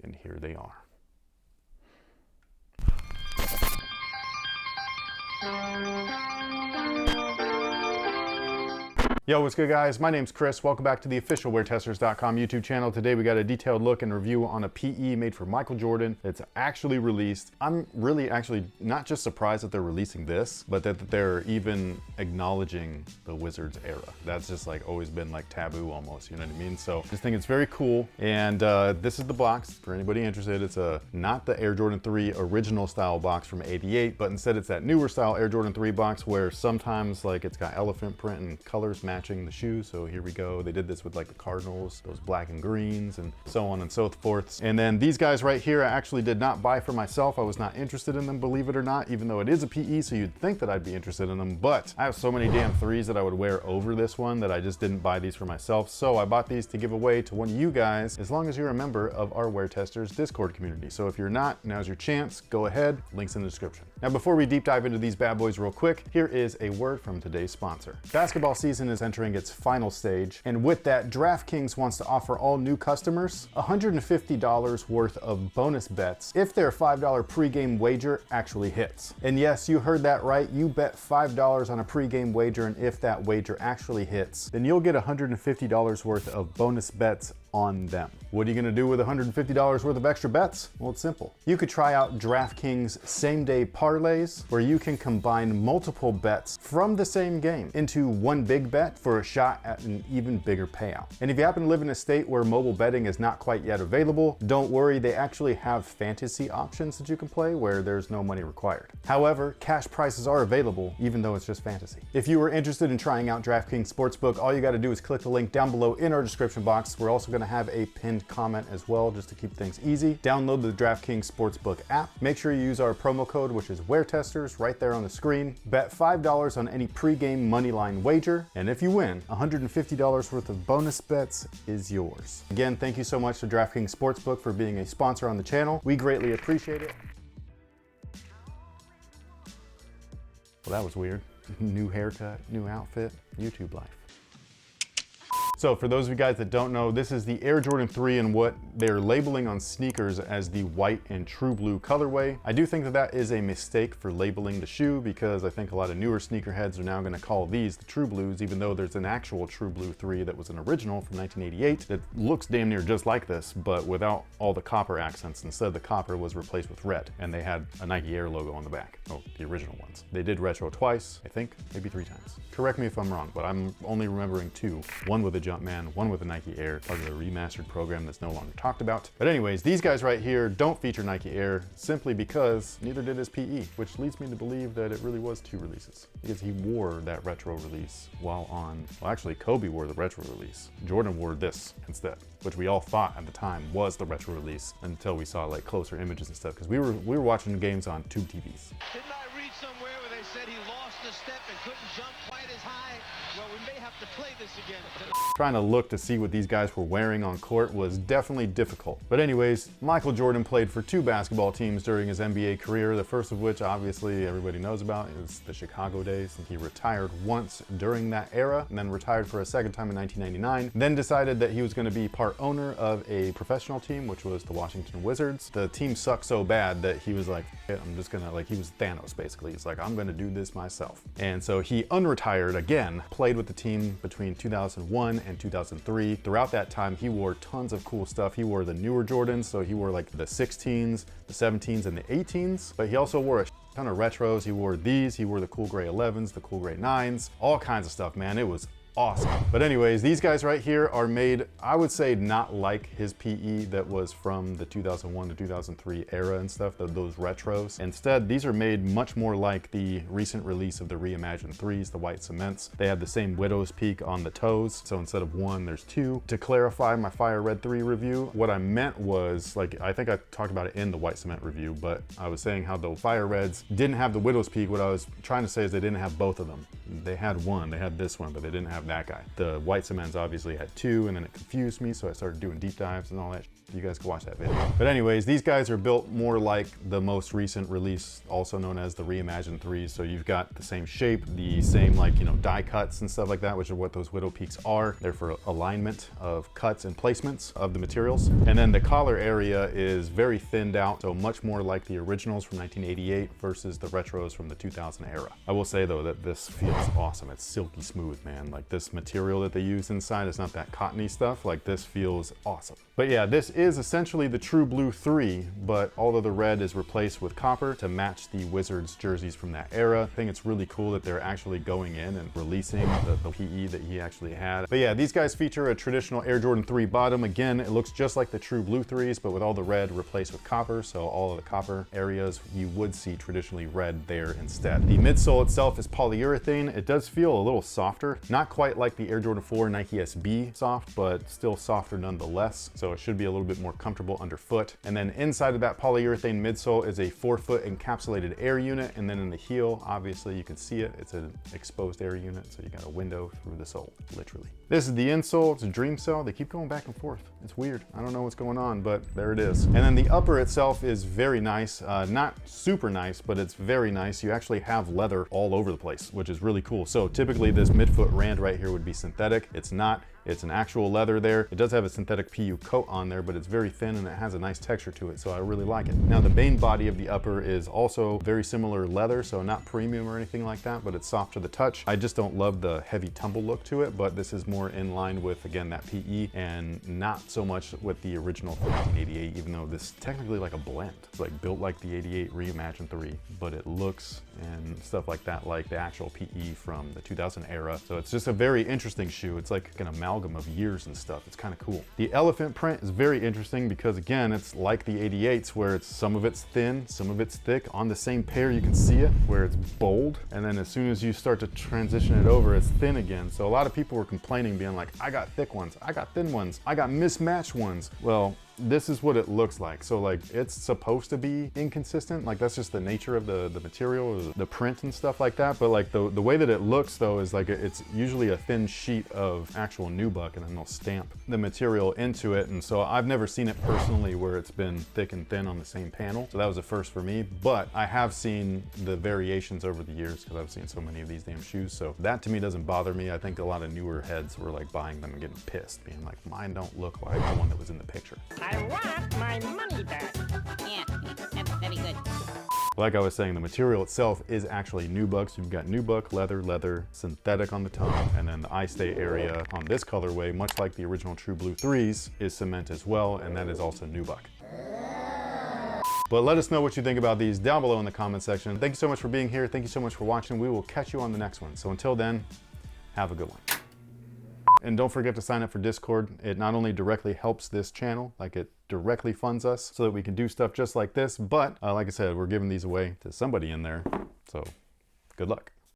And here they are. Yo, what's good guys? My name's Chris. Welcome back to the official WearTesters.com YouTube channel. Today we got a detailed look and review on a PE made for Michael Jordan. It's actually released. I'm really actually not just surprised that they're releasing this, but that they're even acknowledging the Wizards era. That's just like always been like taboo almost, you know what I mean? So I just think it's very cool. And this is the box for anybody interested. It's not the Air Jordan 3 original style box from '88, but instead it's that newer style Air Jordan 3 box where sometimes like it's got elephant print and colors matching the shoes. So here we go. They did this with like the Cardinals, those black and greens and so on and so forth. And then these guys right here, I actually did not buy for myself. I was not interested in them, believe it or not, even though it is a PE, so you'd think that I'd be interested in them. But I have so many damn threes that I would wear over this one that I just didn't buy these for myself. So I bought these to give away to one of you guys, as long as you're a member of our WearTesters Discord community. So if you're not, now's your chance. Go ahead, links in the description. Now, before we deep dive into these bad boys real quick, here is a word from today's sponsor. Basketball season is entering its final stage, and with that, DraftKings wants to offer all new customers $150 worth of bonus bets if their $5 pregame wager actually hits. And yes, you heard that right. You bet $5 on a pregame wager, and if that wager actually hits, then you'll get $150 worth of bonus bets on them. What are you gonna do with $150 worth of extra bets? Well, it's simple. You could try out DraftKings same-day parlays, where you can combine multiple bets from the same game into one big bet for a shot at an even bigger payout. And if you happen to live in a state where mobile betting is not quite yet available, don't worry, they actually have fantasy options that you can play where there's no money required. However, cash prizes are available, even though it's just fantasy. If you are interested in trying out DraftKings Sportsbook, all you gotta do is click the link down below in our description box. We're also gonna have a pinned comment as well, just to keep things easy. Download the DraftKings Sportsbook app. Make sure you use our promo code, which is WearTesters, right there on the screen. Bet $5 on any pregame moneyline wager, and if you win, $150 worth of bonus bets is yours. Again, thank you so much to DraftKings Sportsbook for being a sponsor on the channel. We greatly appreciate it. Well, that was weird. New haircut, new outfit, YouTube life. So for those of you guys that don't know, this is the Air Jordan 3 and what they're labeling on sneakers as the white and true blue colorway. I do think that that is a mistake for labeling the shoe, because I think a lot of newer sneakerheads are now gonna call these the true blues, even though there's an actual true blue 3 that was an original from 1988 that looks damn near just like this, but without all the copper accents. Instead, the copper was replaced with red, and they had a Nike Air logo on the back. Oh, the original ones. They did retro twice, I think, maybe 3 times. Correct me if I'm wrong, but I'm only remembering 2. One with a Jumpman, one with a Nike Air, part of the remastered program that's no longer talked about. But anyways, these guys right here don't feature Nike Air simply because neither did his PE, which leads me to believe that it really was 2 releases, because he wore that retro release while on, well, actually Kobe wore the retro release. Jordan wore this instead, which we all thought at the time was the retro release until we saw like closer images and stuff, because we were watching the games on tube TVs. Didn't I read somewhere where they said he lost a step and couldn't jump quite as high? Well, we may have to play this again tonight. Trying to look to see what these guys were wearing on court was definitely difficult. But anyways, Michael Jordan played for 2 basketball teams during his NBA career, the first of which obviously everybody knows about is the Chicago days. And he retired once during that era, and then retired for a second time in 1999, then decided that he was going to be part owner of a professional team, which was the Washington Wizards. The team sucked so bad that he was like, I'm just gonna, like, he was Thanos basically. He's like, I'm gonna do this myself. And so he unretired again, played with the team between 2001 and 2003. Throughout that time, he wore tons of cool stuff. He wore the newer Jordans, so he wore like the 16s, the 17s, and the 18s, but he also wore a ton of retros. He wore these, he wore the cool gray 11s, the cool gray 9s, all kinds of stuff, man. It was awesome. But anyways, these guys right here are made, I would say, not like his PE that was from the 2001 to 2003 era and stuff, those retros. Instead, these are made much more like the recent release of the reimagined 3s, the white cements. They have the same widow's peak on the toes, so instead of 1, there's 2. To clarify my Fire Red 3 review, what I meant was, like, I think I talked about it in the white cement review, but I was saying how the Fire Reds didn't have the widow's peak. What I was trying to say is they didn't have both of them. They had one, they had this one, but they didn't have have that guy. The white cements obviously had 2, and then it confused me, so I started doing deep dives and all that. You guys can watch that video. But anyways, these guys are built more like the most recent release, also known as the Reimagined 3s. So you've got the same shape, the same like, you know, die cuts and stuff like that, which are what those Widow Peaks are. They're for alignment of cuts and placements of the materials. And then the collar area is very thinned out, so much more like the originals from 1988 versus the retros from the 2000 era. I will say though that this feels awesome. It's silky smooth, man. Like this material that they use inside is not that cottony stuff. Like this feels awesome. But yeah, this is essentially the True Blue 3, but all of the red is replaced with copper to match the Wizards jerseys from that era. I think it's really cool that they're actually going in and releasing the PE that he actually had. But yeah, these guys feature a traditional Air Jordan 3 bottom. Again, it looks just like the True Blue 3s, but with all the red replaced with copper. So all of the copper areas, you would see traditionally red there instead. The midsole itself is polyurethane. It does feel a little softer, not quite like the Air Jordan 4 Nike SB soft, but still softer nonetheless. So it should be a little bit more comfortable underfoot. And then inside of that polyurethane midsole is a 4-foot encapsulated air unit. And then in the heel, obviously you can see it, it's an exposed air unit. So you got a window through the sole, literally. This is the insole, it's a Dream Cell. They keep going back and forth. It's weird. I don't know what's going on, but there it is. And then the upper itself is very nice. Not super nice, but it's very nice. You actually have leather all over the place, which is really cool. So typically this midfoot rand right here would be synthetic. It's not. It's an actual leather there. It does have a synthetic PU coat on there, but it's very thin and it has a nice texture to it, so I really like it. Now the main body of the upper is also very similar leather, so not premium or anything like that, but it's soft to the touch. I just don't love the heavy tumble look to it, but this is more in line with, again, that PE and not so much with the original from 1988, even though this is technically like a blend. It's like built like the 88 Reimagined 3, but it looks and stuff like that like the actual PE from the 2000 era. So it's just a very interesting shoe. It's like an amalgam of years and stuff. It's kind of cool. The elephant print is very interesting because again, it's like the 88s where it's some of it's thin, some of it's thick. On the same pair, you can see it where it's bold. And then as soon as you start to transition it over, it's thin again. So a lot of people were complaining, being like, I got thick ones, I got thin ones, I got mismatched ones. Well, this is what it looks like. So like it's supposed to be inconsistent. Like that's just the nature of the material, or the print and stuff like that. But like the way that it looks though is like it's usually a thin sheet of actual nubuck and then they'll stamp the material into it. And so I've never seen it personally where it's been thick and thin on the same panel. So that was a first for me, but I have seen the variations over the years because I've seen so many of these damn shoes. So that to me doesn't bother me. I think a lot of newer heads were like buying them and getting pissed, being like, mine don't look like the one that was in the picture. I want my money back. Yeah, that'd be good. Like I was saying, the material itself is actually nubuck. So you've got nubuck, leather, synthetic on the tongue, and then the eye stay area on this colorway, much like the original True Blue 3s, is cement as well, and that is also nubuck. But let us know what you think about these down below in the comment section. Thank you so much for being here. Thank you so much for watching. We will catch you on the next one. So until then, have a good one. And don't forget to sign up for Discord. It not only directly helps this channel, like it directly funds us so that we can do stuff just like this, but like I said, we're giving these away to somebody in there. So good luck.